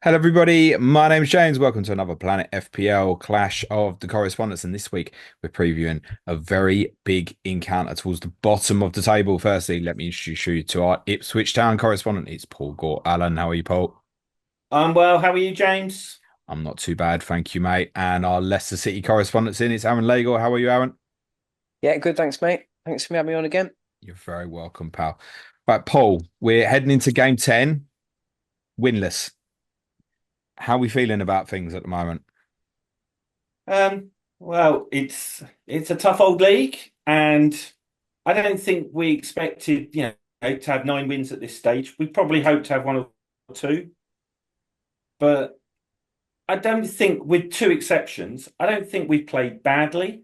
Hello, everybody. My name's James. Welcome to another Planet FPL Clash of the Correspondents. And this week, we're previewing a very big encounter towards the bottom of the table. Firstly, let me introduce you to our Ipswich Town correspondent. It's Paul Gaught-Allen. How are you, Paul? I'm well. How are you, James? I'm not too bad, thank you, mate. And our Leicester City correspondent's in. It's Aaron Lagor. How are you, Aaron? Yeah, good. Thanks, mate. Thanks for having me on again. You're very welcome, pal. Right, Paul, we're heading into game 10, winless. How are we feeling about things at the moment? Well, it's a tough old league, and I don't think we expected, to have 9 wins at this stage. We probably hoped to have one or two, but I don't think, with two exceptions, I don't think we played badly.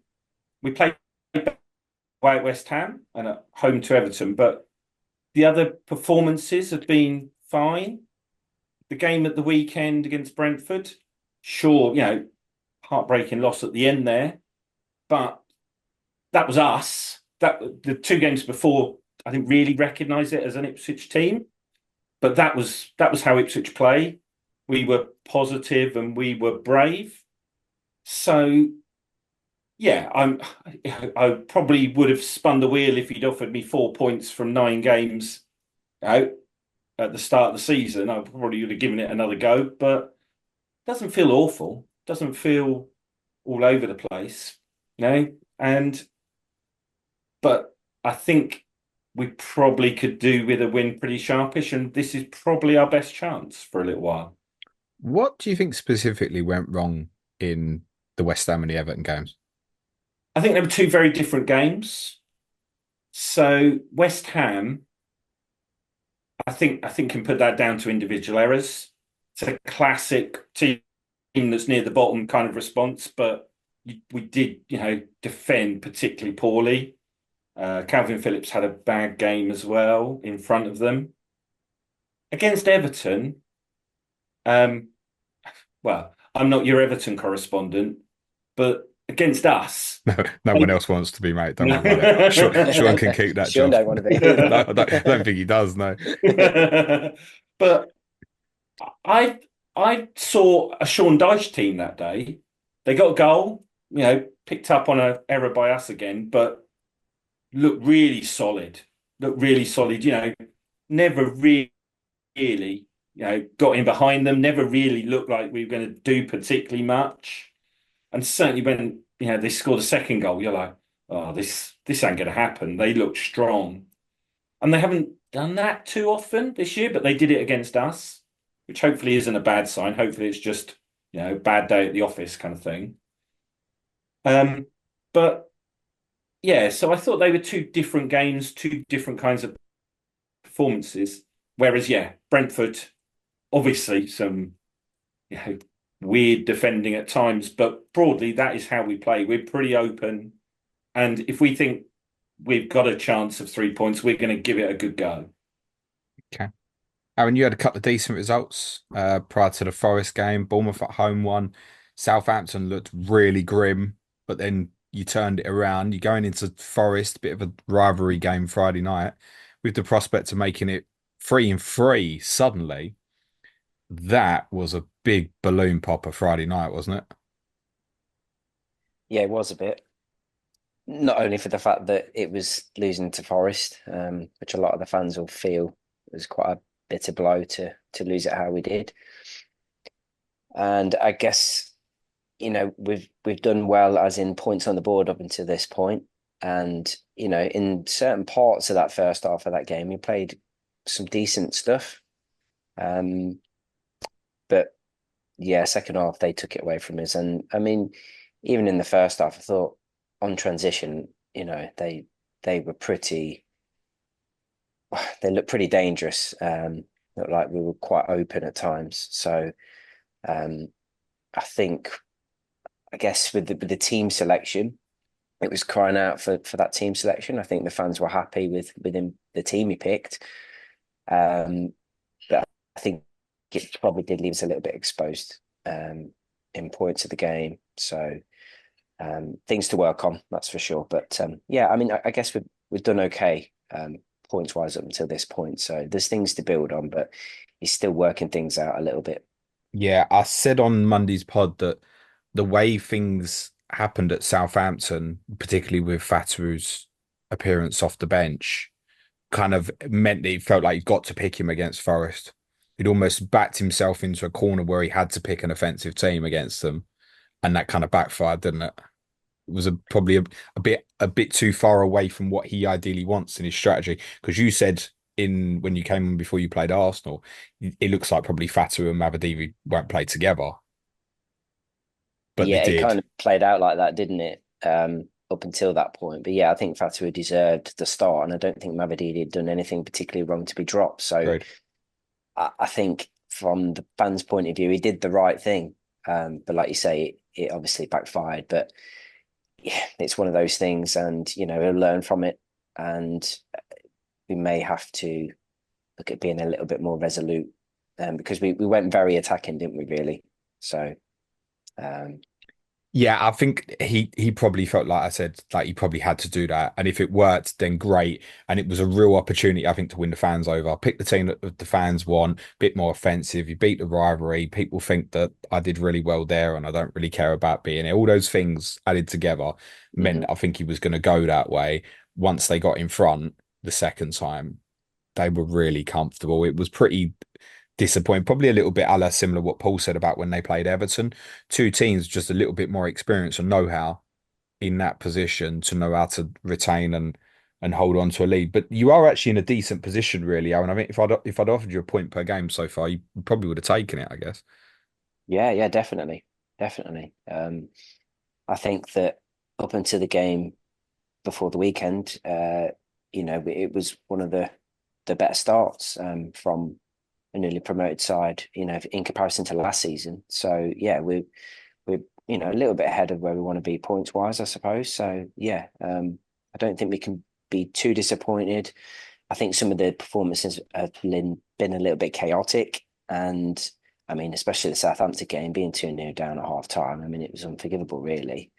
We played away at West Ham and at home to Everton, but the other performances have been fine. The game at the weekend against Brentford, sure, heartbreaking loss at the end there, but that was us. That the two games before, I think, really recognised it as an Ipswich team. But that was how Ipswich play. We were positive and we were brave. So yeah, I probably would have spun the wheel if he'd offered me 4 points from 9 games out at the start of the season. I probably would have given it another go, but it doesn't feel awful. Doesn't feel all over the place, you know. And but I think we probably could do with a win pretty sharpish, and this is probably our best chance for a little while. What do you think specifically went wrong in the West Ham and the Everton games? I think they were two very different games. So West Ham, I think can put that down to individual errors. It's a classic team that's near the bottom kind of response, but we did, defend particularly poorly. Calvin Phillips had a bad game as well in front of them. Against Everton, um, well, I'm not your Everton correspondent, but against us, No, no one they- else wants to be, mate. Don't worry about it. Sean can keep that Sure, job. don't want to be. No, I don't think he does. No. but I I saw a Sean Dyche team that day. They got a goal, picked up on an error by us again, but looked really solid. Looked really solid. Never really, got in behind them. Never really looked like we were going to do particularly much. And certainly when they scored a second goal, you're like, oh, this ain't going to happen. They look strong, and they haven't done that too often this year, but they did it against us, which hopefully isn't a bad sign. Hopefully it's just bad day at the office kind of thing. Um, but yeah, so I thought they were two different games, two different kinds of performances. Whereas, yeah, Brentford, obviously some you know weird defending at times, but broadly that is how we play. We're pretty open, and if we think we've got a chance of 3 points, we're going to give it a good go. Okay. Aaron, you had a couple of decent results prior to the Forest game. Bournemouth at home won. Southampton looked really grim, but then you turned it around. You're going into Forest, bit of a rivalry game Friday night, with the prospect of making it 3-3 suddenly. That was a big balloon popper Friday night, wasn't it? Yeah, it was a bit. Not only for the fact that it was losing to Forest, which a lot of the fans will feel was quite a bitter blow to lose it how we did. And I guess, we've done well as in points on the board up until this point. And, in certain parts of that first half of that game, we played some decent stuff. Um, but yeah, second half they took it away from us. And I mean, even in the first half, I thought on transition, they were pretty they looked pretty dangerous. Looked like we were quite open at times. So um I think I guess with the team selection, it was crying out for that team selection. I think the fans were happy within the team he picked. Um but I think it probably did leave us a little bit exposed in points of the game. So things to work on, that's for sure. But yeah, I mean, I guess we've done okay points wise up until this point. So there's things to build on, but he's still working things out a little bit Yeah, I said on Monday's pod that the way things happened at Southampton, particularly with Fatu's appearance off the bench, kind of meant that he felt like he got to pick him against Forest. He'd almost backed himself into a corner where he had to pick an offensive team against them, and that kind of backfired, didn't it? It was probably a bit too far away from what he ideally wants in his strategy. Because you said in when you came on before you played Arsenal, it looks like probably Fatu and Mavadivi won't play together, but they Yeah, it did. kind of played out like that, didn't it? Up until that point. But yeah, I think Fatua deserved the start, and I don't think Mavidi had done anything particularly wrong to be dropped. So Great. I think from the fans' point of view, he did the right thing. But like you say, it obviously backfired. But yeah, it's one of those things, and he'll learn from it, and we may have to look at being a little bit more resolute, because we went very attacking, didn't we? Really. So um, Yeah, I think he probably felt like I said, like he probably had to do that. And if it worked, then great. And it was a real opportunity, I think, to win the fans over. Pick the team that the fans want, a bit more offensive. You beat the rivalry. People think that I did really well there and I don't really care about being here. All those things added together meant mhm. I think he was going to go that way. Once they got in front the second time, they were really comfortable. It was pretty disappointing. Probably a little bit a la similar what Paul said about when they played Everton. Two teams just a little bit more experience and know-how in that position to know how to retain and hold on to a lead. But you are actually in a decent position, really, Aaron. I mean, if I'd offered you a point per game so far, you probably would have taken it, I guess. Yeah, yeah, definitely, definitely. I think that up until the game before the weekend, it was one of the better starts, from a newly promoted side, in comparison to last season. So yeah, we're a little bit ahead of where we want to be points wise, I suppose. So yeah, I don't think we can be too disappointed. I think some of the performances have been a little bit chaotic, and I mean, especially the Southampton game being 2-0 down at half time. I mean, it was unforgivable, really.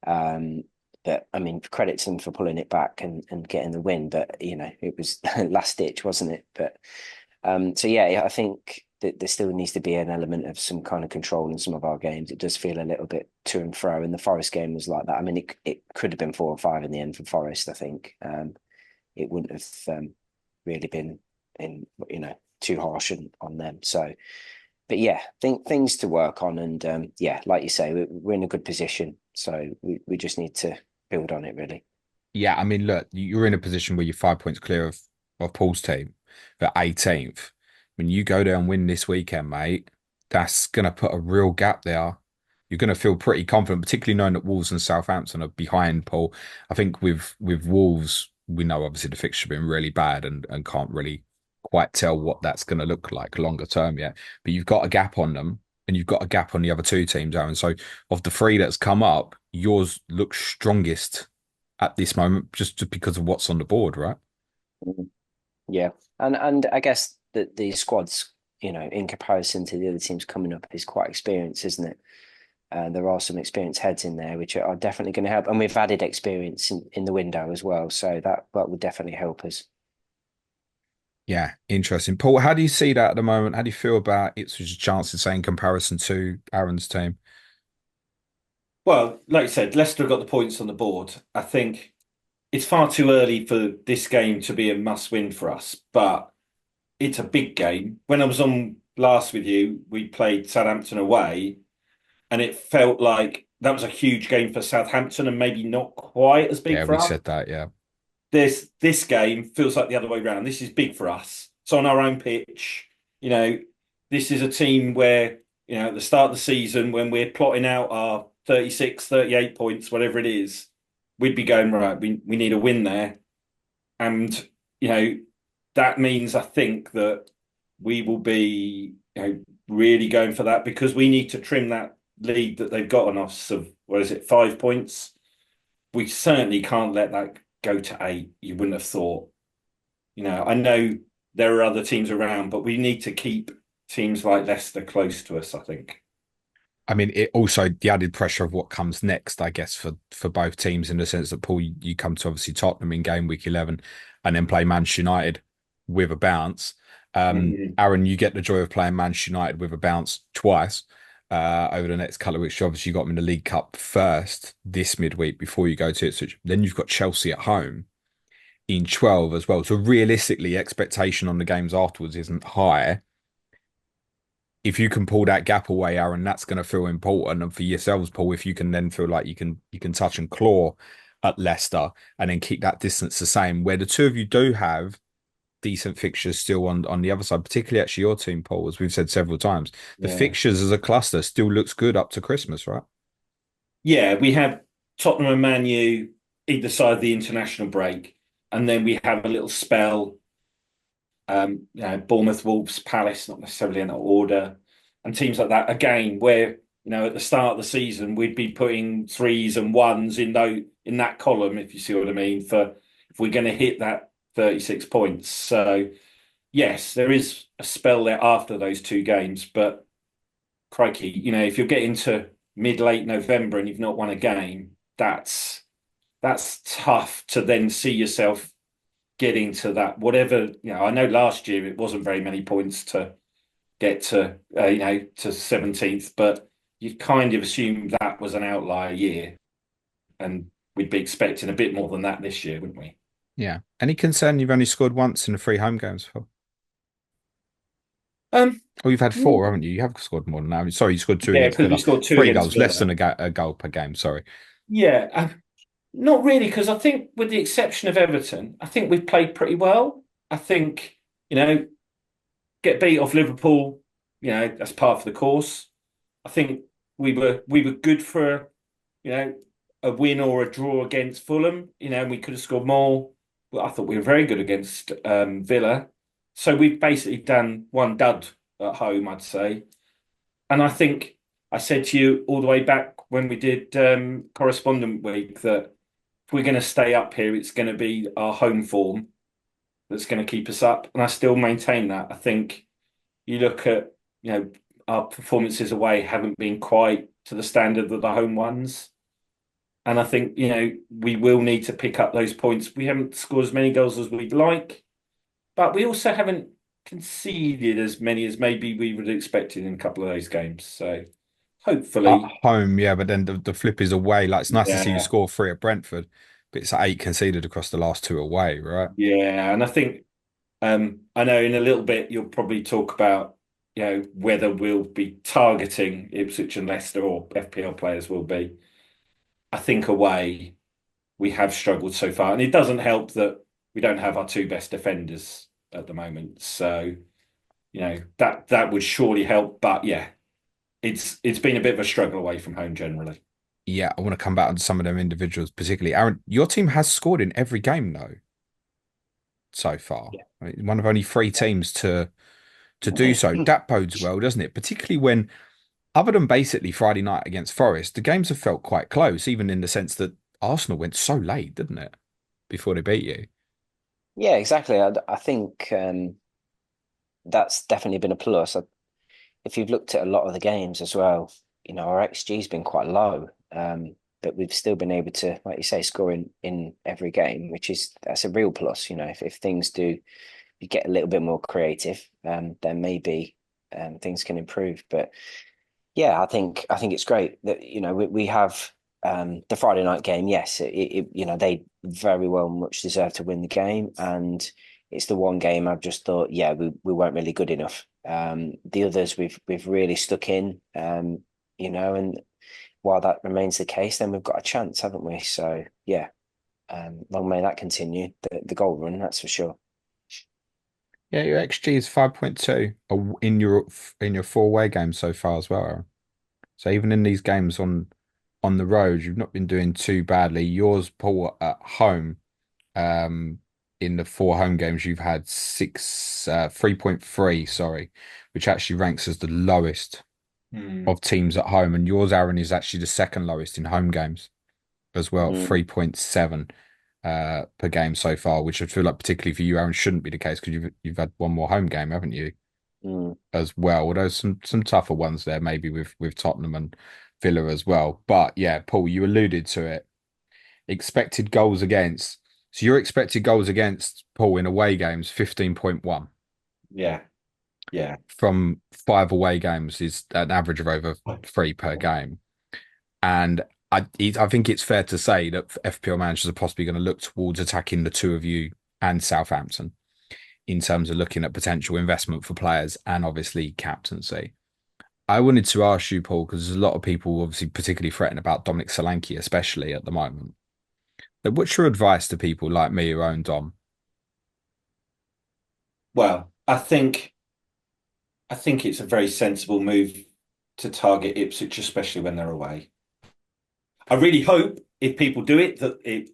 Um, but I mean, credit to them for pulling it back and getting the win. But it was last ditch, wasn't it? But so yeah, I think that there still needs to be an element of some kind of control in some of our games. It does feel a little bit to and fro, and the Forest game was like that. I mean, it could have been 4 or 5 in the end for Forest. I think it wouldn't have really been in too harsh on them. So, but yeah, think things to work on, and yeah, like you say, we're in a good position. So we just need to build on it, really. Yeah, I mean, look, you're in a position where you're 5 points clear of Paul's team for 18th. When you go there and win this weekend, mate, that's going to put a real gap there. You're going to feel pretty confident, particularly knowing that Wolves and Southampton are behind Paul. I think with Wolves, we know obviously the fixture been really bad and can't really quite tell what that's going to look like longer term yet. But you've got a gap on them and you've got a gap on the other two teams, Aaron. So of the three that's come up, yours looks strongest at this moment just because of what's on the board, right? Mhm. Yeah, and I guess that the squads, in comparison to the other teams coming up, is quite experienced, isn't it? There are some experienced heads in there, which are definitely going to help, and we've added experience in the window as well, so that would definitely help us. Yeah, interesting. Paul, how do you see that at the moment? How do you feel about Ipswich's chances, say, in comparison to Aaron's team? Well, like you said, Leicester have got the points on the board. I think it's far too early for this game to be a must-win for us, but it's a big game. When I was on last with you, we played Southampton away, and it felt like that was a huge game for Southampton and maybe not quite as big Yeah, for we us. said that. Yeah. This game feels like the other way around. This is big for us. It's on our own pitch. You know, this is a team where, at the start of the season, when we're plotting out our 36, 38 points, whatever it is, we'd be going, right, we need a win there. And, you know, that means I think that we will be, really going for that because we need to trim that lead that they've got on us of, what is it, 5 points? We certainly can't let that go to 8. You wouldn't have thought. I know there are other teams around, but we need to keep teams like Leicester close to us, I think. I mean, it also the added pressure of what comes next, I guess, for both teams in the sense that Paul, you come to obviously Tottenham in game week 11 and then play Manchester United with a bounce. Mhm. Aaron, you get the joy of playing Manchester United with a bounce twice over the next couple of weeks. Obviously, you got them in the League Cup first this midweek before you go to Ipswich. Then you've got Chelsea at home in 12 as well. So realistically, expectation on the games afterwards isn't high. If you can pull that gap away, Aaron, that's going to feel important. And for yourselves, Paul, if you can then feel like you can touch and claw at Leicester and then keep that distance the same, where the two of you do have decent fixtures still on the other side, particularly actually your team, Paul, as we've said several times. The Yeah. fixtures as a cluster still looks good up to Christmas, right? Yeah, we have Tottenham and Man U either side of the international break, and then we have a little spell. Bournemouth, Wolves, Palace, not necessarily in that order, and teams like that again, where at the start of the season we'd be putting threes and ones in that column, if you see what I mean, for if we're going to hit that 36 points. So yes, there is a spell there after those two games, but crikey, if you're getting to mid-late November and you've not won a game, that's tough to then see yourself getting to that. Whatever, I know last year it wasn't very many points to get to 17th, but you'd kind of assume that was an outlier year, and we'd be expecting a bit more than that this year, wouldn't we? Yeah. Any concern you've only scored once in the three home games, Phil? Um, Oh, you've had four, haven't you? You have scored more than that. Sorry, you scored two yeah, against because we Villa. scored two Three against goals, less Villa. than a goal per game. Sorry. Yeah, not really, because I think with the exception of Everton, I think we've played pretty well. I think, get beat off Liverpool, that's part of the course. I think we were good for a win or a draw against Fulham. And we could have scored more. Well, I thought we were very good against Villa. So we've basically done one dud at home, I'd say. And I think I said to you all the way back when we did correspondent week that if we're going to stay up here, it's going to be our home form that's going to keep us up. And I still maintain that. I think you look at, our performances away haven't been quite to the standard of the home ones. And I think, we will need to pick up those points. We haven't scored as many goals as we'd like, but we also haven't conceded as many as maybe we would have expected in a couple of those games. So At hopefully, home, yeah, but then the flip is away. Like it's nice to see you yeah, score three at Brentford, but it's eight conceded across the last two away, right? yeah. And I think, I know in a little bit you'll probably talk about, whether we'll be targeting Ipswich and Leicester or FPL players will be. I think away we have struggled so far, and it doesn't help that we don't have our two best defenders at the moment. So, that would surely help. But yeah, it's been a bit of a struggle away from home generally. Yeah, I want to come back on some of them individuals, particularly Aaron. Your team has scored in every game though so far. Yeah. I mean, one of only three teams to do so. That bodes well, doesn't it? Particularly when, other than basically Friday night against Forest, the games have felt quite close, even in the sense that Arsenal went so late, didn't it, before they beat you? Yeah, exactly. I think that's definitely been a plus. If you've looked at a lot of the games as well, our XG's been quite low, but we've still been able to, like you say, score in every game, that's a real plus. If things do, you get a little bit more creative, then maybe things can improve. But yeah, I think it's great that we have the Friday night game. Yes, they very well much deserve to win the game, and it's the one game I've just thought, yeah, we weren't really good enough. The others we've really stuck in, and while that remains the case, then we've got a chance, haven't we? So yeah, long may that continue. The goal run, that's for sure. Yeah, your XG is 5.2 in your four away games so far as well, Aaron. So even in these games on the road, you've not been doing too badly. Yours, Paul, at home, um, in the four home games, you've had 3.3, sorry, which actually ranks as the lowest Hmm. of teams at home. And yours, Aaron, is actually the second lowest in home games as well, at Mm, 3.7 per game so far, which I feel like particularly for you, Aaron, shouldn't be the case because you've had one more home game, haven't you? mm. As well. Although some tougher ones there, maybe with Tottenham and Villa as well. But yeah, Paul, you alluded to it. Expected goals against. So your expected goals against, Paul, in away games, 15.1. Yeah. Yeah. from 5 away games is an average of over 3 per game. And I think it's fair to say that FPL managers are possibly going to look towards attacking the two of you and Southampton in terms of looking at potential investment for players and obviously captaincy. I wanted to ask you, Paul, because there's a lot of people obviously particularly fretting about Dominic Solanke, especially at the moment. But what's your advice to people like me who own Dom? Well, I think it's a very sensible move to target Ipswich, especially when they're away. I really hope if people do it that it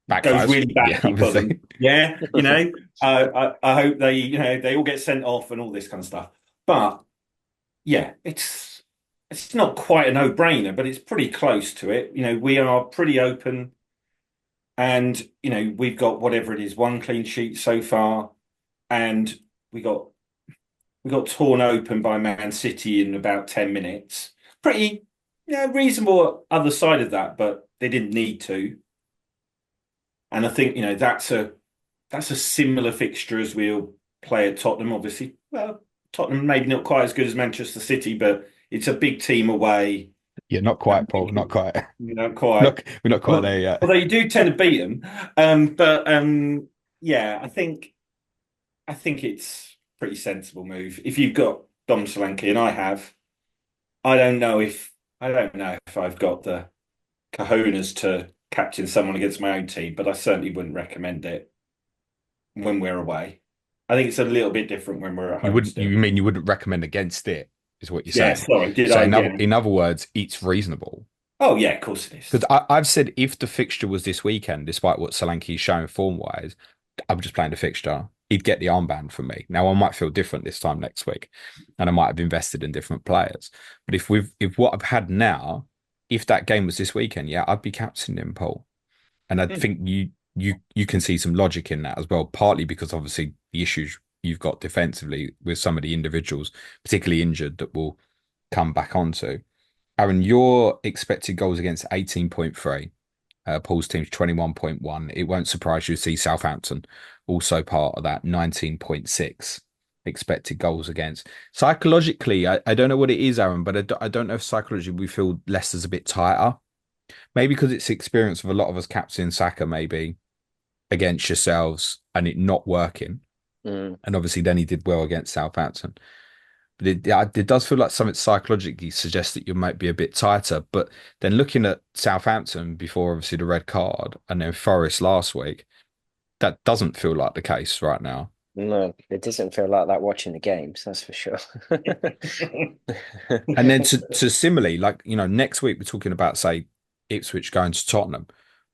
goes Backfires. really Yeah, badly for obviously. them. Yeah, I hope they all get sent off and all this kind of stuff. But yeah, it's not quite a no-brainer, but it's pretty close to it. We are pretty open, and we've got whatever it is, one clean sheet so far, and we got we got torn open by Man City in about 10 minutes. Pretty, reasonable other side of that, but they didn't need to. And I think, that's a similar fixture as we'll play at Tottenham, obviously. Well, Tottenham maybe not quite as good as Manchester City, but it's a big team away. Yeah, not And quite, Paul. Not quite. quite. We're not quite Well, there yet. although you do tend to beat them. But yeah, I think it's a pretty sensible move. If you've got Dom Solanke, and I don't know if I've got the cojones to captain someone against my own team, but I certainly wouldn't recommend it when we're away. I think it's a little bit different when we're at You home wouldn't. still. You mean you wouldn't recommend against it? Is what you're Yeah, saying? sorry, did So I? Yeah. in other words, it's reasonable. Oh, yeah, of course it Because is. I've said if the fixture was this weekend, despite what Solanke's showing form wise, I'm just playing the fixture. He'd get the armband from me. Now I might feel different this time next week, and I might have invested in different players. But if what I've had now, if that game was this weekend, yeah, I'd be captaining him, Paul. And I Mm. think you can see some logic in that as well, partly because obviously the issues you've got defensively with some of the individuals, particularly injured, that will come back onto. Aaron, your expected goals against 18.3. Paul's team's 21.1. It won't surprise you to see Southampton also part of that 19.6 expected goals against. Psychologically, I don't know what it is, Aaron, but I don't know if psychologically we feel Leicester's a bit tighter. Maybe because it's the experience of a lot of us captaining Saka maybe against yourselves and it not working. Mm. And obviously then he did well against Southampton. But it does feel like something psychologically suggests that you might be a bit tighter. But then looking at Southampton before obviously the red card and then Forest last week, that doesn't feel like the case right now. No, it doesn't feel like that watching the games, that's for sure. And then to similarly, like, next week we're talking about, say, Ipswich going to Tottenham,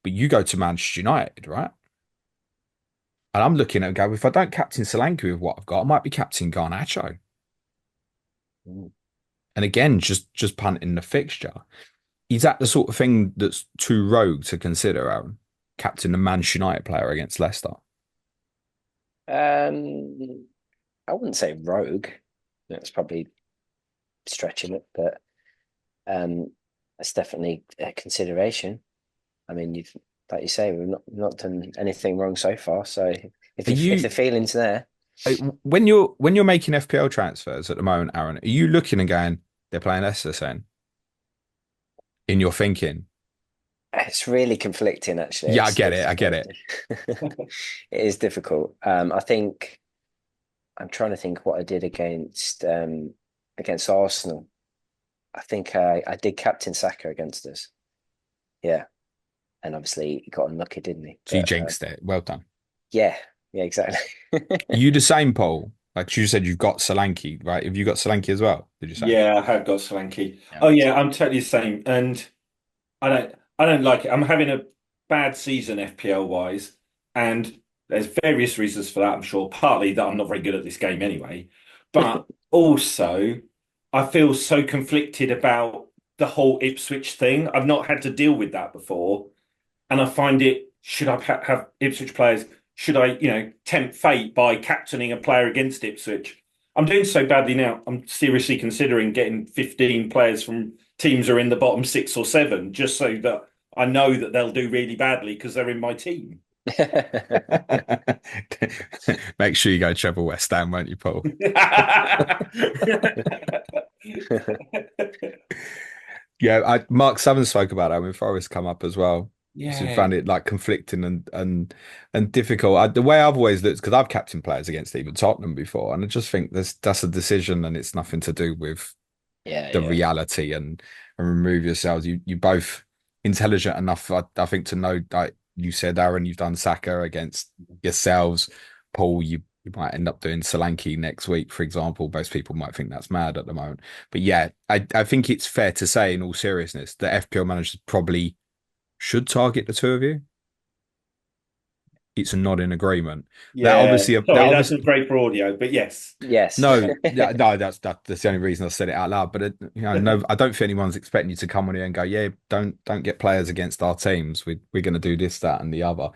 but you go to Manchester United, right? And I'm looking at and go, if I don't captain Solanke with what I've got, I might be captain Garnacho. Mm. And again, just punting the fixture. Is that the sort of thing that's too rogue to consider, Aaron? Captain a Manchester United player against Leicester? Um, I wouldn't say rogue. That's probably stretching it, but it's definitely a consideration. I mean, like you say, we've not done anything wrong so far. So Are if the you feeling's there, when you're making FPL transfers at the moment, Aaron, are you looking and going, they're playing Leicester then? In your thinking? it's really conflicting. Actually, Yeah, I it's get it. it's I get it. it is difficult. I think I'm trying to think what I did against Arsenal. I think I did captain Saka against us. Yeah, and obviously he got unlucky, didn't he? So you But jinxed it. Well done. yeah, yeah, exactly. You the same, Paul? Like you said, you've got Solanke, right? Have you got Solanke as well? Did you say? Yeah, I have got Solanke. Yeah. Oh yeah, I'm totally the same. And I don't like it. I'm having a bad season FPL wise, and there's various reasons for that, I'm sure. Partly that I'm not very good at this game anyway, but also I feel so conflicted about the whole Ipswich thing. I've not had to deal with that before, and I find should I have Ipswich players? Should I, tempt fate by captaining a player against Ipswich? I'm doing so badly now. I'm seriously considering getting 15 players from teams who are in the bottom 6 or 7, just so that I know that they'll do really badly because they're in my team. Make sure you go treble West Ham, won't you, Paul? Yeah, Mark Summers spoke about that when Forest come up as well. So he Yeah, found it like conflicting and difficult. The way I've always looked, because I've captained players against even Tottenham before, and I just think that's a decision, and it's nothing to do with Yeah, the yeah. reality and remove yourselves. You both intelligent enough, I think, to know. Like you said, Aaron, you've done Saka against yourselves. Paul, you might end up doing Solanke next week, for example. Most people might think that's mad at the moment. But yeah, I think it's fair to say, in all seriousness, that FPL managers probably should target the two of you. It's a nod in agreement. That yeah. obviously, that Sorry, that's not obviously, great for audio, but yes. Yes. no, no, that's the only reason I said it out loud. But no, I don't think anyone's expecting you to come on here and go, yeah, don't get players against our teams. We're going to do this, that, and the other.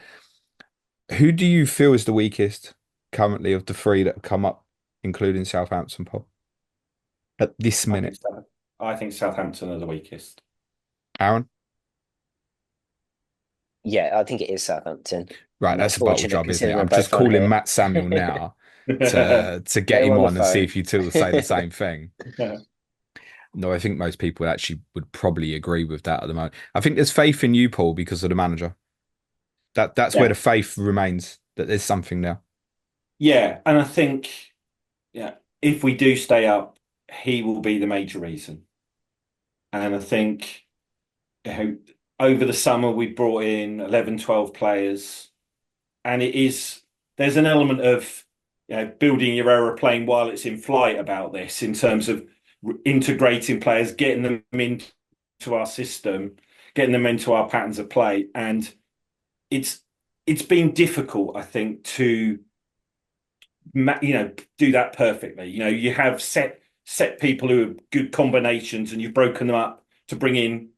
Who do you feel is the weakest currently of the three that have come up, including Southampton, Paul, at this I think minute? I think Southampton are the weakest. Aaron? Yeah, I think it is Southampton. Right, And that's that's a bottle fortunate job, isn't it? considering we're I'm just both on calling here. Matt Samuel now Yeah. to get Get him him on the on and see phone. if you two will say the same thing. No, I think most people actually would probably agree with that at the moment. I think there's faith in you, Paul, because of the manager. That's where Yeah. the faith remains, that there's something there. Yeah. And I think, yeah, if we do stay up, he will be the major reason. And I think, you know, over the summer we brought in 11, 12 players, and there's an element of, building your aeroplane while it's in flight about this, in terms of integrating players, getting them into our system, getting them into our patterns of play. And it's it's been difficult, I think, to do that perfectly. You have set people who are good combinations, and you've broken them up to bring in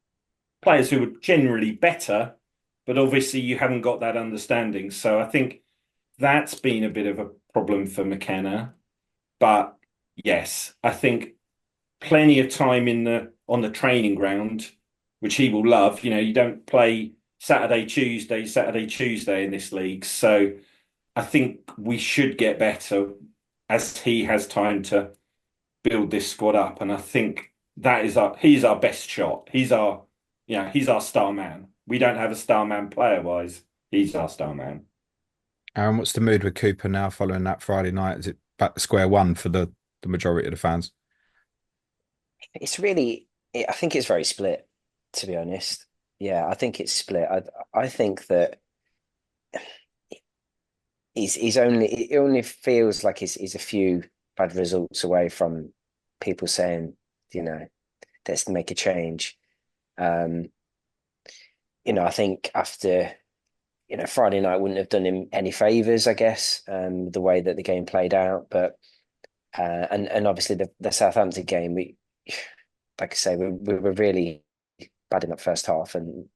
players who are generally better, but obviously you haven't got that understanding. So I think that's been a bit of a problem for McKenna. But yes, I think plenty of time on the training ground, which he will love. You don't play Saturday, Tuesday in this league. So I think we should get better as he has time to build this squad up. And I think he's our best shot. He's our star man. We don't have a star man player wise. He's our star man. Aaron, what's the mood with Cooper now following that Friday night? Is it back to square one for the majority of the fans? It's really, I think it's very split, to be honest. Yeah, I think it's split. I think that it only feels like he's a few bad results away from people saying, let's make a change. Um, I think after, Friday night wouldn't have done him any favors, I guess, the way that the game played out. But and obviously the Southampton game, like I say, we were really bad in that first half, and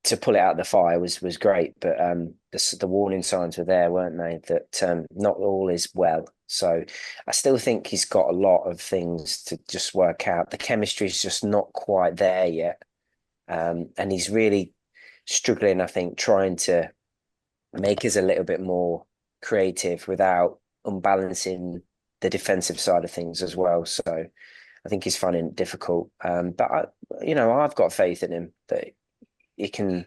to pull it out of the fire was great. But the warning signs were there, weren't they? That not all is well. So I still think he's got a lot of things to just work out. The chemistry is just not quite there yet, and he's really struggling, I think, trying to make us a little bit more creative without unbalancing the defensive side of things as well. So I think he's finding it difficult. But I've got faith in him that he can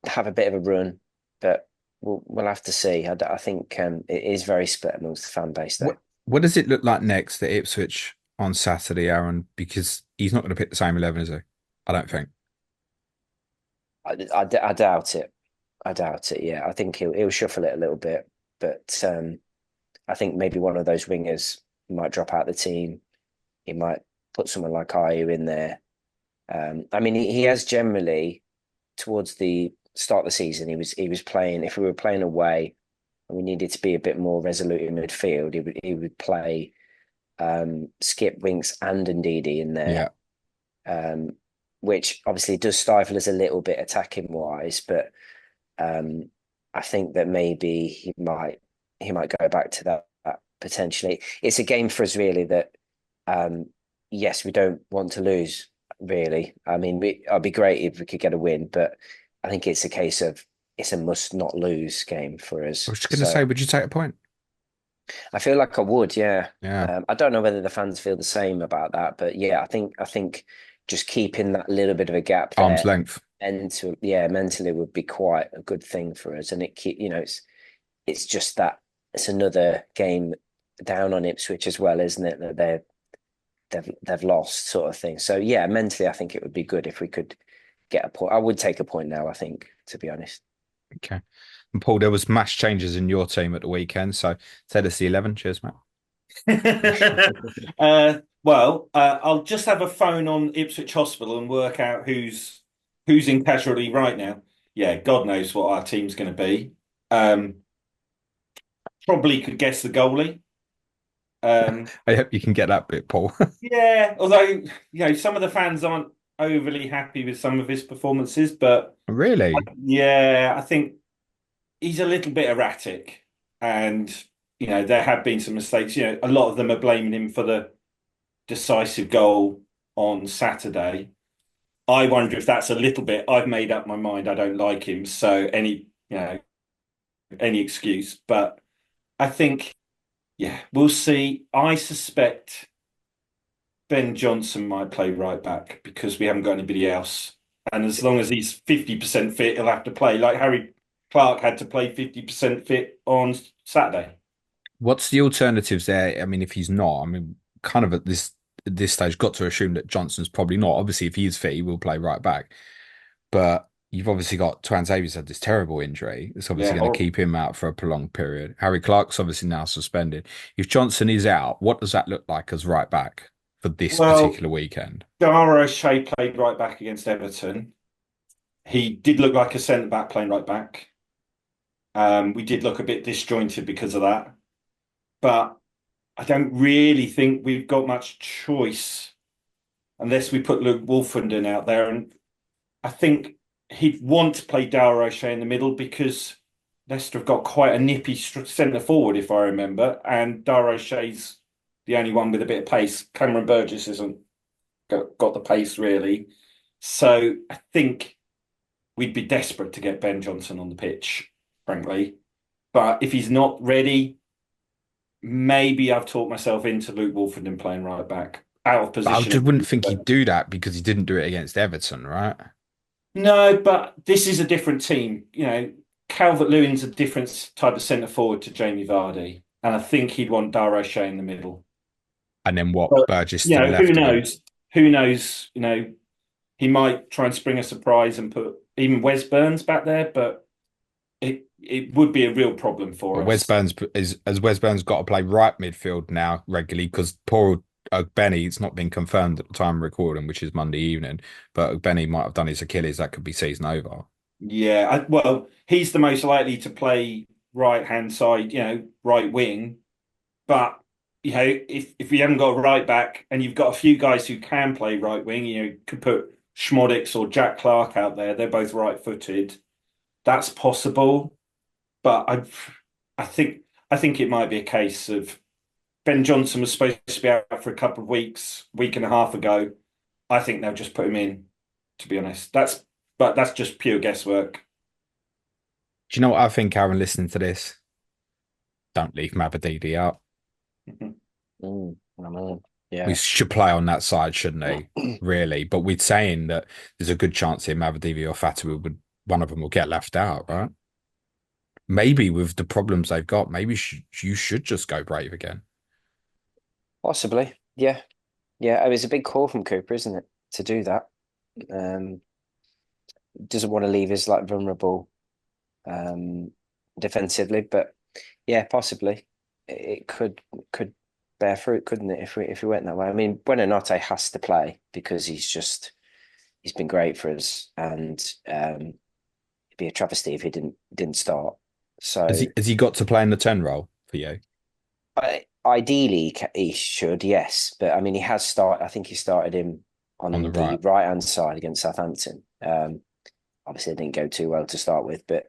have a bit of a run, but we'll have to see. I think it is very split amongst the fan base there. What does it look like next at Ipswich on Saturday, Aaron? Because he's not going to pick the same 11, is he? I don't think. I doubt it. I doubt it. Yeah, I think he'll shuffle it a little bit, but I think maybe one of those wingers might drop out the team. He might put someone like Ayew in there. I mean, he has generally towards the start of the season. He was playing. If we were playing away and we needed to be a bit more resolute in midfield, he would play Skip, Winks, and Ndidi in there. Which obviously does stifle us a little bit attacking wise, but I think that maybe he might go back to that potentially. It's a game for us really that yes, we don't want to lose really. I mean, it'd be great if we could get a win, but I think it's a case of it's a must not lose game for I us. was just going to So say, would you take a point? I feel like I would, yeah. Yeah, I don't know whether the fans feel the same about that, but yeah, I think just keeping that little bit of a gap arm's there, length. mentally would be quite a good thing for us. And it's just that it's another game down on Ipswich as well, isn't it? That they've lost sort of thing. So yeah, mentally, I think it would be good if we could get a point. I would take a point now, I think, to be honest. Okay. And Paul, there was mass changes in your team at the weekend, so tell us the 11. Cheers, mate. I'll just have a phone on Ipswich Hospital and work out who's in casualty right now. Yeah, God knows what our team's going to be. Um, Probably could guess the goalie. I hope you can get that bit, Paul. Yeah, although some of the fans aren't overly happy with some of his performances, but Really? yeah, I think he's a little bit erratic, and there have been some mistakes. A lot of them are blaming him for the decisive goal on Saturday. I wonder if that's a little bit. I've made up my mind. I don't like him, so any excuse. But I think, yeah, we'll see. I suspect Ben Johnson might play right back because we haven't got anybody else. And as long as he's 50% fit, he'll have to play. Like Harry Clark had to play 50% fit on Saturday. What's the alternatives there? I mean, if he's not, I mean, kind of at this stage, got to assume that Johnson's probably not. Obviously, if he is fit, he will play right back. But you've obviously got Twan Davies had this terrible injury. It's obviously Yeah, going to horrible. keep him out for a prolonged period. Harry Clark's obviously now suspended. If Johnson is out, what does that look like as right back for this Well, particular weekend? Dara O'Shea played right back against Everton. He did look like a centre back playing right back. We did look a bit disjointed because of that. But I don't really think we've got much choice unless we put Luke Wolfenden out there. And I think he'd want to play Dara O'Shea in the middle because Leicester have got quite a nippy centre forward, if I remember. And Dara O'Shea's the only one with a bit of pace. Cameron Burgess hasn't got the pace, really. So I think we'd be desperate to get Ben Johnson on the pitch, frankly. But if he's not ready, maybe I've talked myself into Luke Wolfenden playing right back, out of But I position. just wouldn't think he'd do that because he didn't do it against Everton, right? No, but this is a different team. Calvert-Lewin's a different type of centre forward to Jamie Vardy, and I think he'd want Dara O'Shea in the middle. And then what? But Burgess to the who left again. knows? Who knows? He might try and spring a surprise and put even Wes Burns back there, but it would be a real problem for Well, Wes us. Burns has Wes Burns got to play right midfield now regularly because poor Benny, it's not been confirmed at the time of recording, which is Monday evening, but Benny might have done his Achilles. That could be season over. Yeah, well, he's the most likely to play right hand side, right wing. But if we haven't got a right back and you've got a few guys who can play right wing, could put Schmodix or Jack Clark out there. They're both right-footed. That's possible, but I think I think it might be a case of Ben Johnson was supposed to be out for a couple of weeks, week and a half ago. I think they'll just put him in. To be honest, that's just pure guesswork. Do you know what I think, Aaron, listening to this? Don't leave Mabadidi out. I mean, We yeah, should play on that side, shouldn't he? Really? But we're saying that there's a good chance here Mavadivi or Fatu would one of them will get left out, right? Maybe with the problems they've got, maybe you should just go brave again. possibly. Yeah, yeah. It was a big call from Cooper, isn't it, to do that? Um, doesn't want to leave us like vulnerable um, defensively, but yeah, possibly it could bear fruit, couldn't it, if we went that way? I mean, Buonanotte has to play because he's been great for us, and it'd be a travesty if he didn't start. Has So he got to play in the 10 role for you ideally he should, yes, but I mean he has started. I think he started him on the on the right? right hand side against Southampton. Obviously, it didn't go too well to start with, but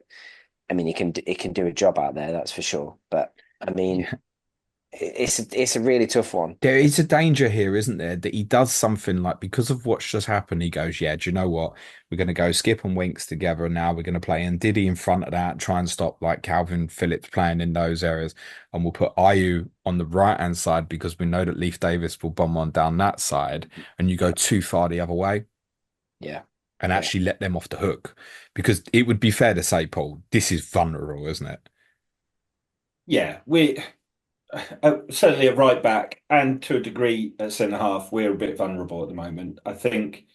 I mean he can do a job out there, that's for sure. But I mean, Yeah. it's a really tough one. There is a danger here, isn't there, that he does something like because of what's just happened, he goes, yeah, do you know what? We're going to go Skip and Winks together, and now we're going to play Ndidi in front of that, try and stop like Calvin Phillips playing in those areas, and we'll put Ayew on the right hand side because we know that Leif Davis will bomb on down that side, and you go Yeah, too far the other way yeah, and yeah, actually let them off the hook. Because it would be fair to say, Paul, this is vulnerable, isn't it? Yeah, we certainly at right back and to a degree at centre half, we're a bit vulnerable at the moment. I think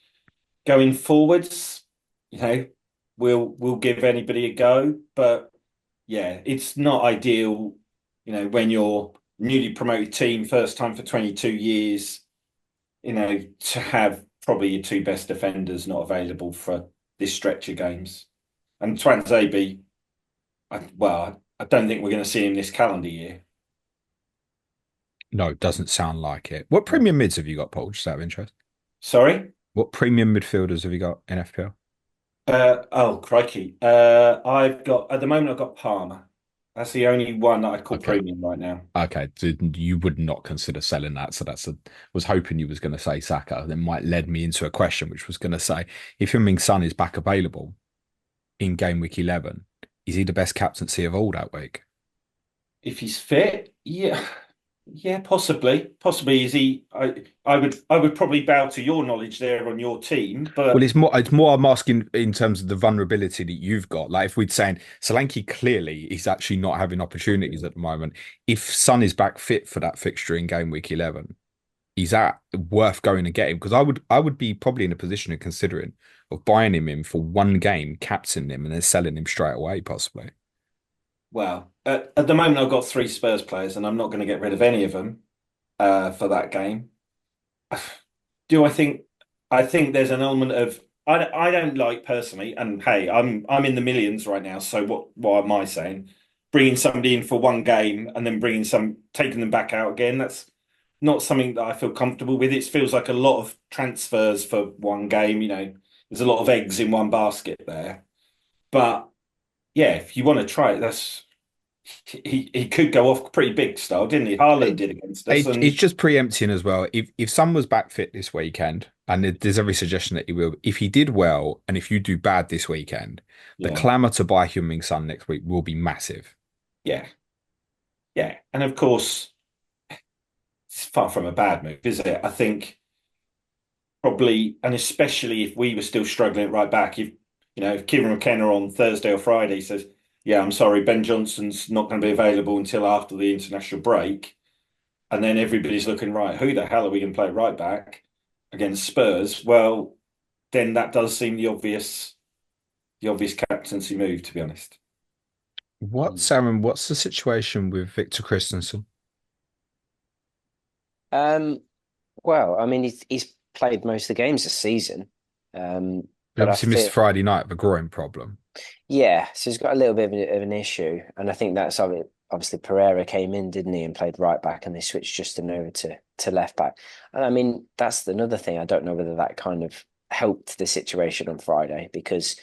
going forwards, you know, we'll give anybody a go, but yeah, it's not ideal, when you're newly promoted team, first time for 22 years, to have probably your two best defenders not available for this stretch of games. And Twanzebe, I don't think we're going to see him this calendar year. No, it doesn't sound like it. What No. premium mids have you got, Paul? Just out of interest. Sorry? What premium midfielders have you got in FPL? Oh, crikey. At the moment, I've got Palmer. That's the only one that I'd call Okay. premium right now. Okay. So you would not consider selling that. So was hoping you was going to say Saka. That might led me into a question, which was going to say, if Heung-min Son is back available in game week 11, is he the best captaincy of all that week? If he's fit, yeah. Yeah, possibly. Possibly is he I would probably bow to your knowledge there on your team, Well, but it's more I'm asking in terms of the vulnerability that you've got. Like if we'd saying Solanke clearly is actually not having opportunities at the moment. If Son is back fit for that fixture in game week 11, is that worth going and getting? Because I would be probably in a position of considering of buying him in for one game, captaining him, and then selling him straight away, possibly. well, at the moment I've got three Spurs players and I'm not going to get rid of any of them for that game. Do I think there's an element of I don't like personally, and hey, I'm in the millions right now, so what am I saying? Bringing somebody in for one game and then taking them back out again, that's not something that I feel comfortable with. It feels like a lot of transfers for one game, there's a lot of eggs in one basket there. But yeah, if you want to try it, he could go off pretty big style, didn't he? Haaland It, did against us, it's and just preempting as well. If Son was back fit this weekend, and there's every suggestion that he will, if he did well, and if you do bad this weekend, the yeah, clamour to buy Heung-min Son next week will be massive. yeah, yeah, and of course. It's far from a bad move, is it? I think probably, and especially if we were still struggling at right back, if Kieran McKenna on Thursday or Friday says, "Yeah, I'm sorry, Ben Johnson's not going to be available until after the international break," and then everybody's looking right, who the hell are we going to play at right back against Spurs? Well, then that does seem the obvious captaincy move, to be honest. What's Aaron? What's the situation with Victor Christensen? Um, well, I mean, he's played most of the games this season, He but I obviously missed feel, Friday night with a groin problem. yeah, so he's got a little bit of an issue, and I think that's obviously Pereira came in, didn't he, and played right back, and they switched Justin over to left back. And I mean, that's another thing. I don't know whether that kind of helped the situation on Friday because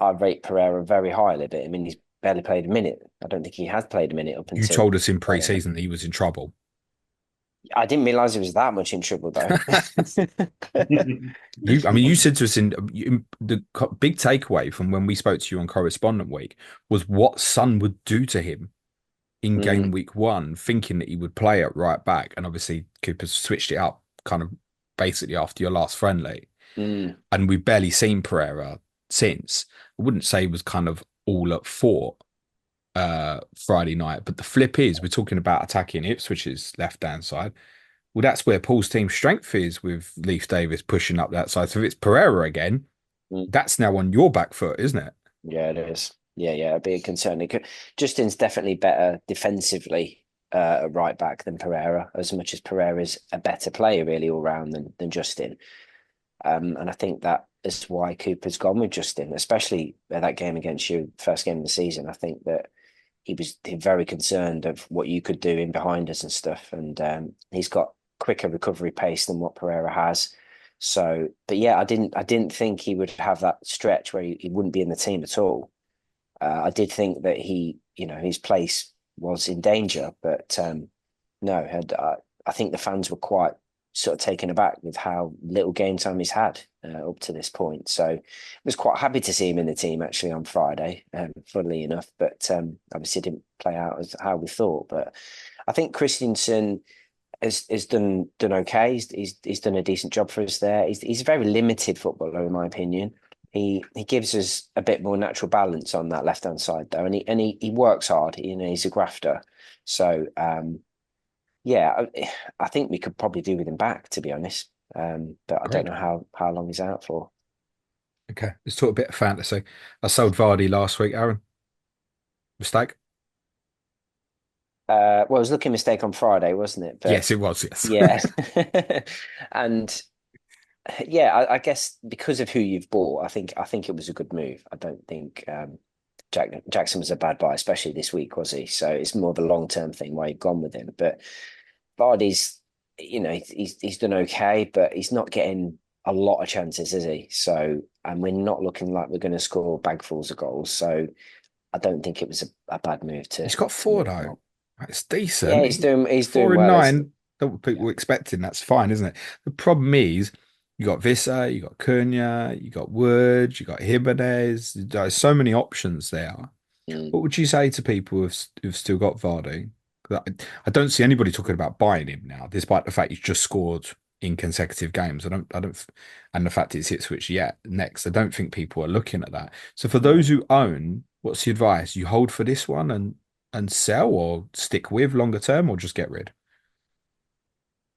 I rate Pereira very highly, but I mean, he's barely played a minute. I don't think he has played a minute up You until told us in Friday. pre-season that he was in trouble. I didn't realize he was that much in trouble, though. I mean, you said to us the big takeaway from when we spoke to you on Correspondent Week was what Son would do to him in game Mm, week 1, thinking that he would play at right back. And obviously, Cooper switched it up kind of basically after your last friendly. mm, And we've barely seen Pereira since. I wouldn't say he was kind of all at fault Friday night, but the flip is we're talking about attacking Ipswich's left hand side. Well, that's where Paul's team strength is with Leif Davis pushing up that side. So if it's Pereira again, mm. that's now on your back foot, isn't it? Yeah, it is. Yeah, it'd be a concern. Justin's definitely better defensively at right back than Pereira, as much as Pereira's a better player really all round than Justin. And I think that is why Cooper's gone with Justin, especially that game against you, first game of the season. I think that he was very concerned of what you could do in behind us and stuff. And he's got quicker recovery pace than what Pereira has. So, but yeah, I didn't think he would have that stretch where he wouldn't be in the team at all. I did think that his place was in danger. But no, I think the fans were quite sort of taken aback with how little game time he's had up to this point. So I was quite happy to see him in the team actually on Friday, funnily enough. But obviously it didn't play out as how we thought. But I think Christensen has done okay. He's done a decent job for us there. He's a very limited footballer in my opinion. He gives us a bit more natural balance on that left hand side though, and he works hard. You know, he's a grafter. So yeah, I think we could probably do with him back, to be honest. But I don't Great. know how long he's out for. Okay, let's talk a bit of fantasy. I sold Vardy last week, Aaron. Mistake? Well, it was a looking mistake on Friday, wasn't it? But Yes, it was. Yes. yeah, and yeah, I guess because of who you've bought, I think it was a good move. I don't think Jackson was a bad buy, especially this week, was he? So it's more of a long term thing why you've gone with him. But Vardy's, you know, he's done okay, but he's not getting a lot of chances, is he? So, and we're not looking like we're going to score bagfuls of goals. So I don't think it was a bad move He's got to four move him though. up. It's Yeah, decent. he's Four doing and well, isn't nine. Not what he? people Yeah. were expecting. That's fine, isn't it? The problem is you got Vissa, you got Cunha, you got Wood, you got Jimenez. There's so many options there. Mm. What would you say to people who've still got Vardy? 'Cause I don't see anybody talking about buying him now, despite the fact he's just scored in consecutive games. And the fact it's Ipswich yet next. I don't think people are looking at that. So for No. those who own, what's the advice? You hold for this one and sell, or stick with longer term, or just get rid?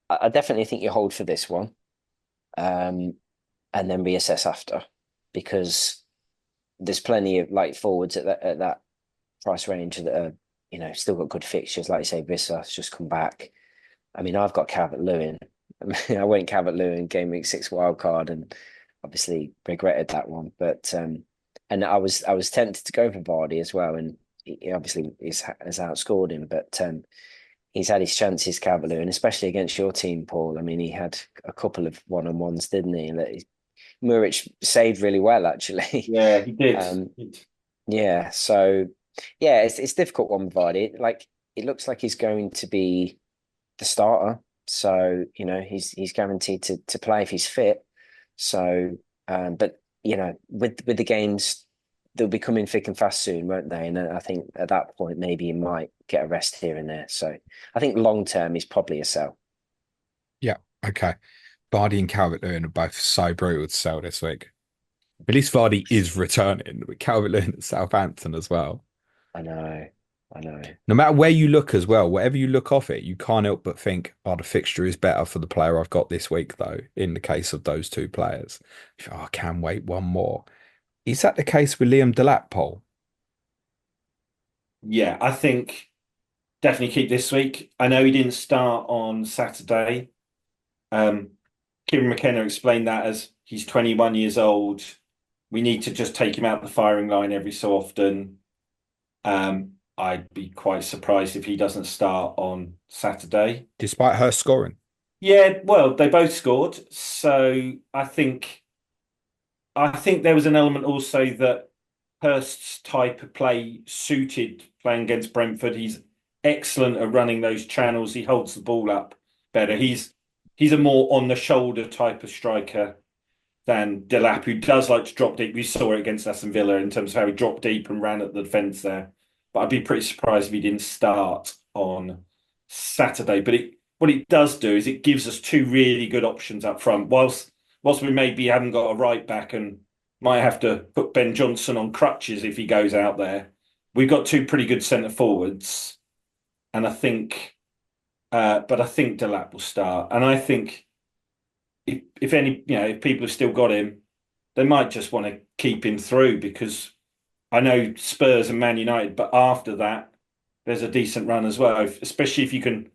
I definitely think you hold for this one, and then reassess after, because there's plenty of like forwards at that price range that are, you know, still got good fixtures. Like you say, Vissa's just come back. I mean, I've got Calvert-Lewin. I mean, I went Calvert-Lewin game week 6 wild card and obviously regretted that one. But and I was tempted to go for Vardy as well, and he obviously has outscored him. But he's had his chances, Calvert-Lewin, especially against your team, Paul. I mean, he had a couple of one-on-ones, didn't he? Muric saved really well, actually. Yeah, he did. Um, yeah, so yeah, it's a difficult one with Vardy. Like it looks like he's going to be the starter, so you know he's guaranteed to play if he's fit. So, but you know, with the games, they'll be coming thick and fast soon, won't they? And I think at that point maybe he might get a rest here and there. So I think long term is probably a sell. Yeah. Okay. Vardy and Calvert-Lewin are both so brutal to sell this week. At least Vardy is returning, with Calvert-Lewin at Southampton as well. I know, I know. No matter where you look as well, whatever you look off it, you can't help but think, oh, the fixture is better for the player I've got this week, though, in the case of those two players. Oh, I can wait one more. Is that the case with Liam Delap, Paul? Yeah, I think definitely keep this week. I know he didn't start on Saturday. Um, Kieran McKenna explained that as he's 21 years old. We need to just take him out the firing line every so often. I'd be quite surprised if he doesn't start on Saturday. Despite her scoring. Yeah, well, they both scored, so I think there was an element also that Hurst's type of play suited playing against Brentford. He's excellent at running those channels. He holds the ball up better. He's a more on the shoulder type of striker than Delap, who does like to drop deep. We saw it against Aston Villa in terms of how he dropped deep and ran at the defence there. But I'd be pretty surprised if he didn't start on Saturday. But what it does do is it gives us two really good options up front. Whilst we maybe haven't got a right back and might have to put Ben Johnson on crutches if he goes out there, we've got two pretty good centre forwards. And but I think Delap will start. And I think if any, if people have still got him, they might just want to keep him through because I know Spurs and Man United, but after that, there's a decent run as well, especially if you can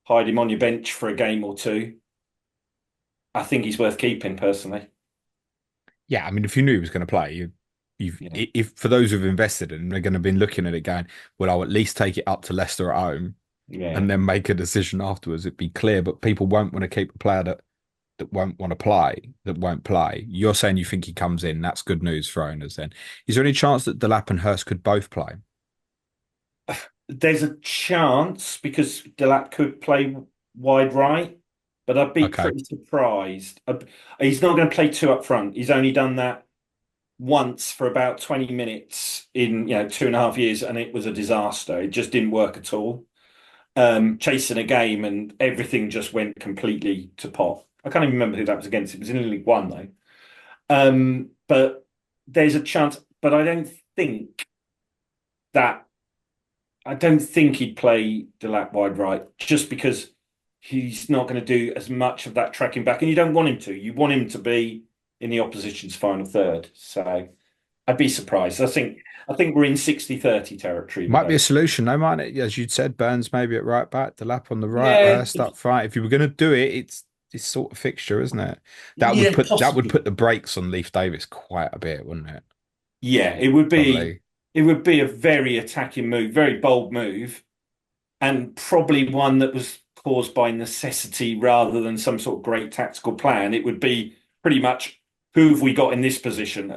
hide him on your bench for a game or two. I think he's worth keeping personally. Yeah, I mean, if you knew he was going to play, Yeah. if for those who've invested in him, they're going to be looking at it going, well, I'll at least take it up to Leicester at home Yeah. and then make a decision afterwards. It'd be clear, but people won't want to keep a player that won't want to play, that won't play. You're saying you think he comes in. That's good news for owners then. Is there any chance that Delap and Hurst could both play? there's a chance because Delap could play wide right, but I'd be Okay. pretty surprised. He's not going to play two up front. He's only done that once for about 20 minutes in 2.5 years, and it was a disaster. It just didn't work at all. Chasing a game and everything just went completely to pot. I can't even remember who that was against. It was in League One though. But there's a chance, but that I don't think he'd play Delap wide right just because he's not going to do as much of that tracking back, and you don't want him to. You want him to be in the opposition's final third. So I'd be surprised. I think we're in 60-30 territory with Might be a those. solution, though, might it? As you'd said, Burns maybe at right back, the lap on the right, Yeah, Hurst up front. If you were going to do it, it's this sort of fixture, isn't it? yeah, That would possibly. put the brakes on Leif Davis quite a bit, wouldn't it? Yeah, it would be Probably. it would be a very attacking move, very bold move, and probably one that was caused by necessity rather than some sort of great tactical plan. It would be pretty much who have we got in this position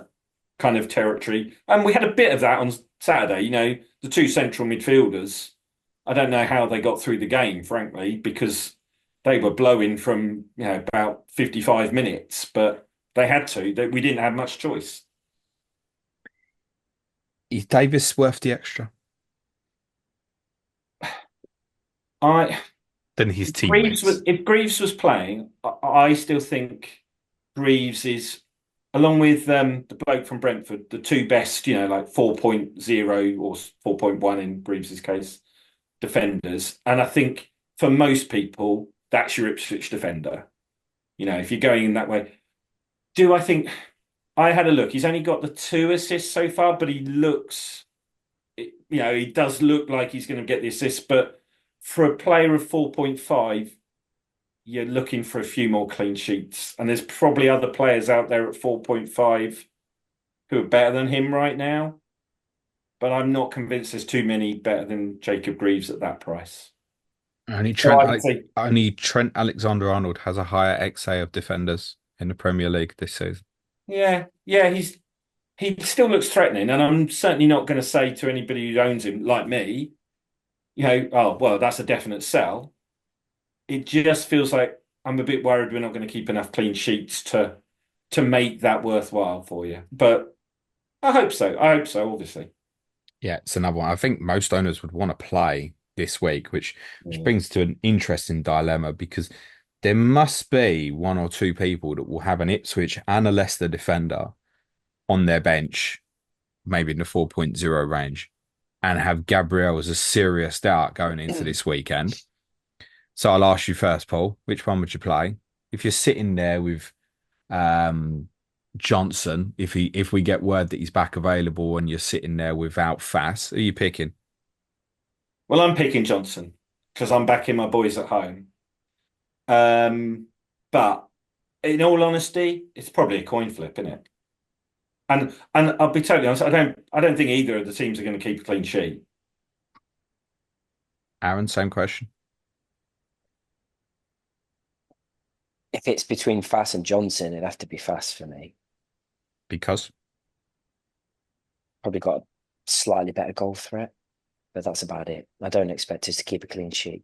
kind of territory. And we had a bit of that on Saturday. The two central midfielders. I don't know how they got through the game, frankly, because they were blowing from about 55 minutes, but they had to. We didn't have much choice. Is Davis worth the extra I than his Greaves was teammates? if Greaves was playing, I still think Greaves is, along with the bloke from Brentford, the two best, like 4.0 or 4.1 in Greaves's case, defenders. And I think for most people, that's your Ipswich defender. If you're going in that way. Do I think I had a look? He's only got the two assists so far, but he does look like he's going to get the assists. But for a player of 4.5, you're looking for a few more clean sheets. And there's probably other players out there at 4.5 who are better than him right now. But I'm not convinced there's too many better than Jacob Greaves at that price. Only So I'd say, Trent Alexander-Arnold has a higher XA of defenders in the Premier League this season. yeah, yeah, he still looks threatening. And I'm certainly not going to say to anybody who owns him, like me, oh, well, that's a definite sell. It just feels like I'm a bit worried we're not going to keep enough clean sheets to make that worthwhile for you. But I hope so. I hope so, obviously. Yeah, it's another one. I think most owners would want to play this week, which Mm. brings to an interesting dilemma because there must be one or two people that will have an Ipswich and a Leicester defender on their bench, maybe in the 4.0 range, and have Gabriel as a serious doubt going into this weekend. So I'll ask you first, Paul, which one would you play? If you're sitting there with um, Johnson, if we get word that he's back available and you're sitting there without Fass, who are you picking? Well, I'm picking Johnson because I'm backing my boys at home. Um, but in all honesty, it's probably a coin flip, isn't it? And I'll be totally honest, I don't think either of the teams are going to keep a clean sheet. Aaron, same question. If it's between Fass and Johnson, it'd have to be Fass for me. Because Probably got a slightly better goal threat, but that's about it. I don't expect us to keep a clean sheet.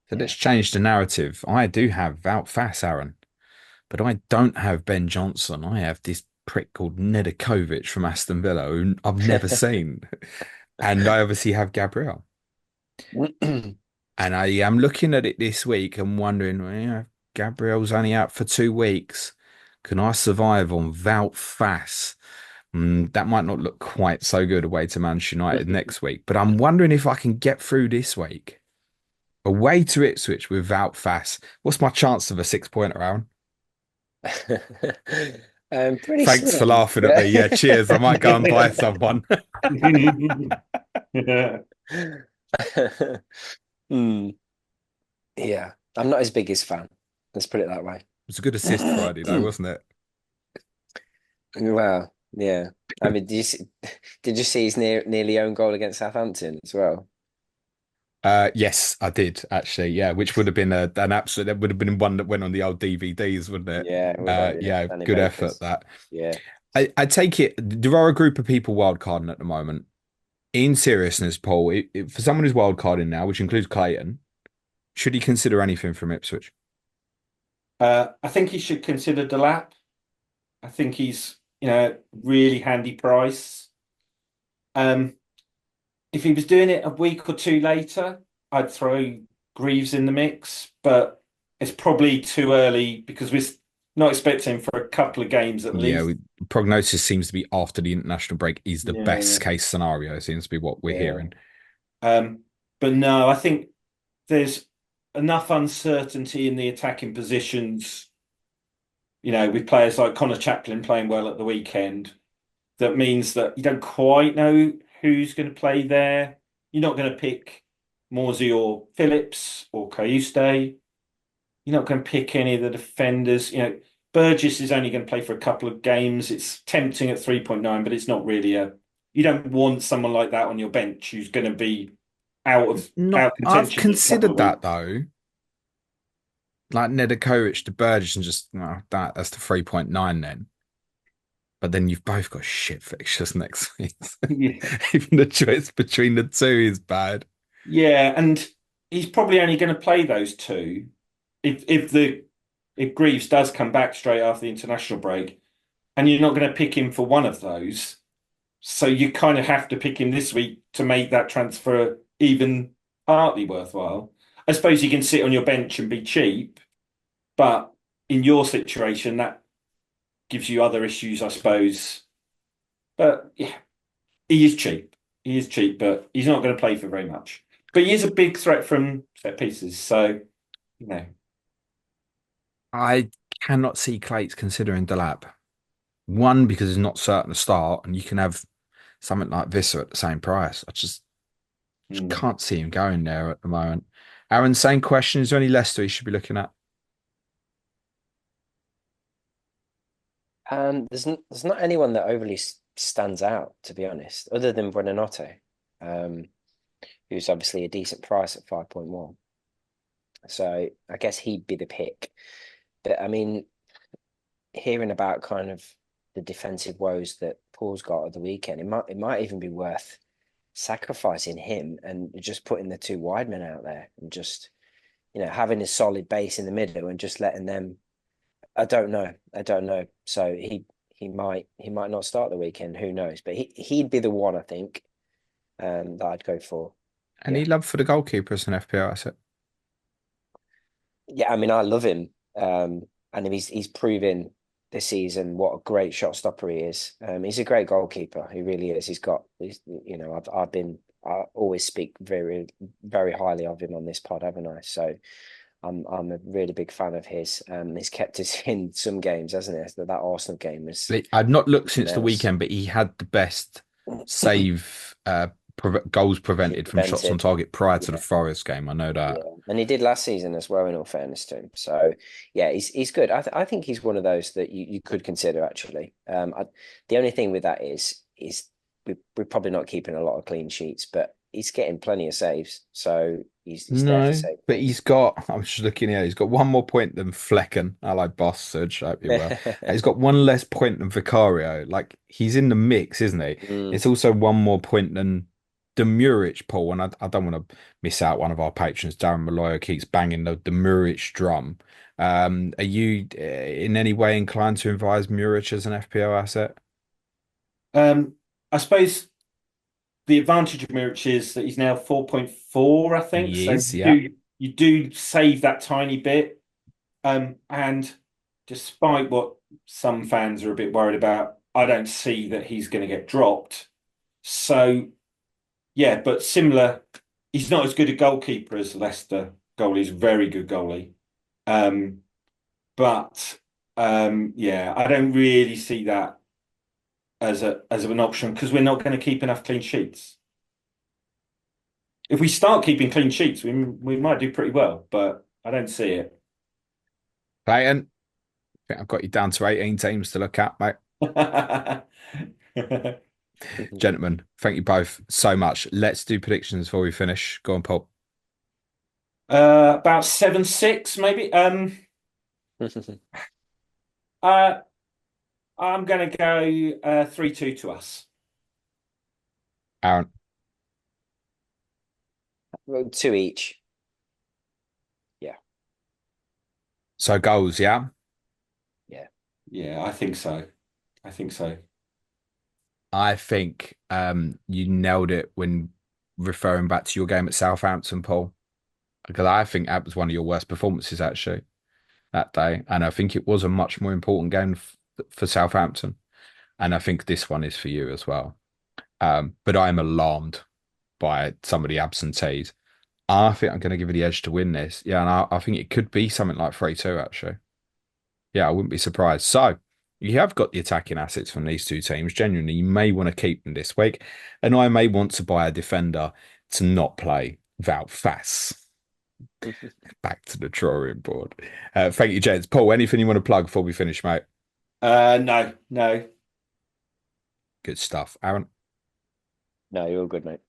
so Yeah. let's change the narrative. I do have Wout Fass, Aaron, but I don't have Ben Johnson. I have this prick called Nedeljkovic from Aston Villa, who I've never seen. And I obviously have Gabriel. And I am looking at it this week and wondering, well, Gabriel's only out for 2 weeks. Can I survive on Wout Fass? That might not look quite so good away to Manchester United next week, but I'm wondering if I can get through this week. Away to Ipswich without Fass. What's my chance of a 6-pointer, Aaron? Pretty Thanks for slim. laughing at me. Yeah, cheers. I might go and buy someone. Hmm. Yeah, I'm not his biggest fan. Let's put it that way. It's a good assist Friday, though, wasn't it? Well, yeah. I mean, did you see his nearly own goal against Southampton as well? Yes, I did actually. Yeah, which would have been an absolute. That would have been one that went on the old DVDs, wouldn't it? Yeah, it would have, yeah. Yeah, Danny good effort Makers. that. Yeah. I take it. There are a group of people wildcarding at the moment. In seriousness, Paul, for someone who's wildcarding now, which includes Clayton, should he consider anything from Ipswich? I think he should consider Delap. I think he's, really handy price. Um, if he was doing it a week or two later, I'd throw Greaves in the mix, but it's probably too early because we're not expecting him for a couple of games at Yeah, least. prognosis seems to be after the international break is the best Yeah, case scenario, seems to be what we're yeah. hearing. But no, I think there's enough uncertainty in the attacking positions, with players like Connor Chaplin playing well at the weekend. That means that you don't quite know who's going to play there. You're not going to pick Morsey or Phillips or Cayuste. You're not going to pick any of the defenders. Burgess is only going to play for a couple of games. It's tempting at 3.9, but it's not really a. You don't want someone like that on your bench who's going to be out Not, of I've contention in a couple considered of that weeks. though. Like Nedeljkovic to Burgess and just that's the 3.9 then. But then you've both got shit fixtures next week. Yeah, Even the choice between the two is bad. yeah, and he's probably only going to play those two if Greaves does come back straight after the international break, and you're not going to pick him for one of those. So you kind of have to pick him this week to make that transfer even partly worthwhile. I suppose you can sit on your bench and be cheap, but in your situation, that gives you other issues, I suppose. But yeah, he is cheap. He is cheap, but he's not going to play for very much. But he is a big threat from set pieces. So, you know, I cannot see Clates considering Delap. One, because it's not certain to start, and you can have something like Visser at the same price. I just hmm. can't see him going there at the moment. Aaron, same question. Is there any Leicester you should be looking at? There's not anyone that overly stands out, to be honest, other than Buonanotte, um, who's obviously a decent price at 5.1. So I guess he'd be the pick. But I mean, hearing about kind of the defensive woes that Paul's got at the weekend, it might even be worth sacrificing him and just putting the two wide men out there and just having a solid base in the middle and just letting them. I don't know. I don't know. So he might not start the weekend. Who knows? But he'd be the one I think that I'd go for. Any Yeah, love for the goalkeeper as an FPL asset? yeah. I mean, I love him, and he's proven this season what a great shot stopper he is. He's a great goalkeeper. He really is. I always speak very very highly of him on this pod, haven't I? So I'm a really big fan of his. He's kept us in some games, hasn't he? That Arsenal game was I've not looked something since the else. weekend, but he had the best save goals prevented from shots on Prevented. target prior to the Yeah, Forest game. I know yeah, that. and he did last season as well. In all fairness to him, so yeah, he's good. I think he's one of those that you could consider actually. The only thing with that is we're probably not keeping a lot of clean sheets, but he's getting plenty of saves, so he's there to No, save but points. he's got, I'm just looking here, he's got one more point than Flecken. I like Boss, Serge, I hope you well. He's got one less point than Vicario. Like, he's in the mix, isn't he? Mm. It's also one more point than Demurich, Paul. And I don't want to miss out one of our patrons. Darren Malloy keeps banging the Demurich drum. Are you in any way inclined to advise Murich as an FPL asset? I suppose the advantage of Muric is that he's now 4.4, I think. He So is, yeah. you do save that tiny bit. And despite what some fans are a bit worried about, I don't see that he's going to get dropped. So yeah, but similar, he's not as good a goalkeeper as Leicester goalie. He's a very good goalie. Um, but yeah, I don't really see that as an option because we're not going to keep enough clean sheets. If we start keeping clean sheets, we might do pretty well, but I don't see it. Clayton, I think I've got you down to 18 teams to look at, mate. Gentlemen, thank you both so much. Let's do predictions before we finish. Go on, Paul. About 7-6, maybe. Uh, I'm going to go 3-2 to us. Aaron. Well, two each. Yeah, So goals, yeah. yeah. Yeah, I think so. I think so. I think you nailed it when referring back to your game at Southampton, Paul. Because I think that was one of your worst performances actually that day, and I think it was a much more important game for Southampton, and I think this one is for you as well. But I'm alarmed by some of the absentees. I think I'm going to give you the edge to win this. Yeah, and I think it could be something like 3-2 actually. Yeah, I wouldn't be surprised. So you have got the attacking assets from these two teams. Genuinely, you may want to keep them this week. And I may want to buy a defender to not play Wout Fass. Back to the drawing board. Thank you, gents. Paul, anything you want to plug before we finish, mate? No, no. Good stuff. Aaron? No, you're all good, mate.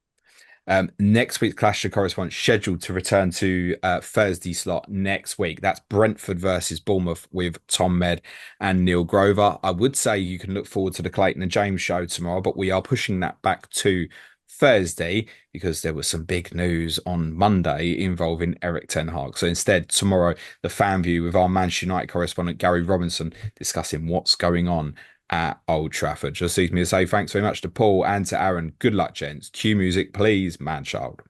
Next week's Clash of Correspondents scheduled to return to Thursday slot next week. That's Brentford versus Bournemouth with Tom Med and Neil Grover. I would say you can look forward to the Clayton and James show tomorrow, but we are pushing that back to Thursday because there was some big news on Monday involving Erik Ten Hag. So instead, tomorrow, the fan view with our Manchester United correspondent Gary Robinson discussing what's going on at Old Trafford. Just leaves me to say thanks very much to Paul and to Aaron. Good luck, gents. Cue music, please, man child.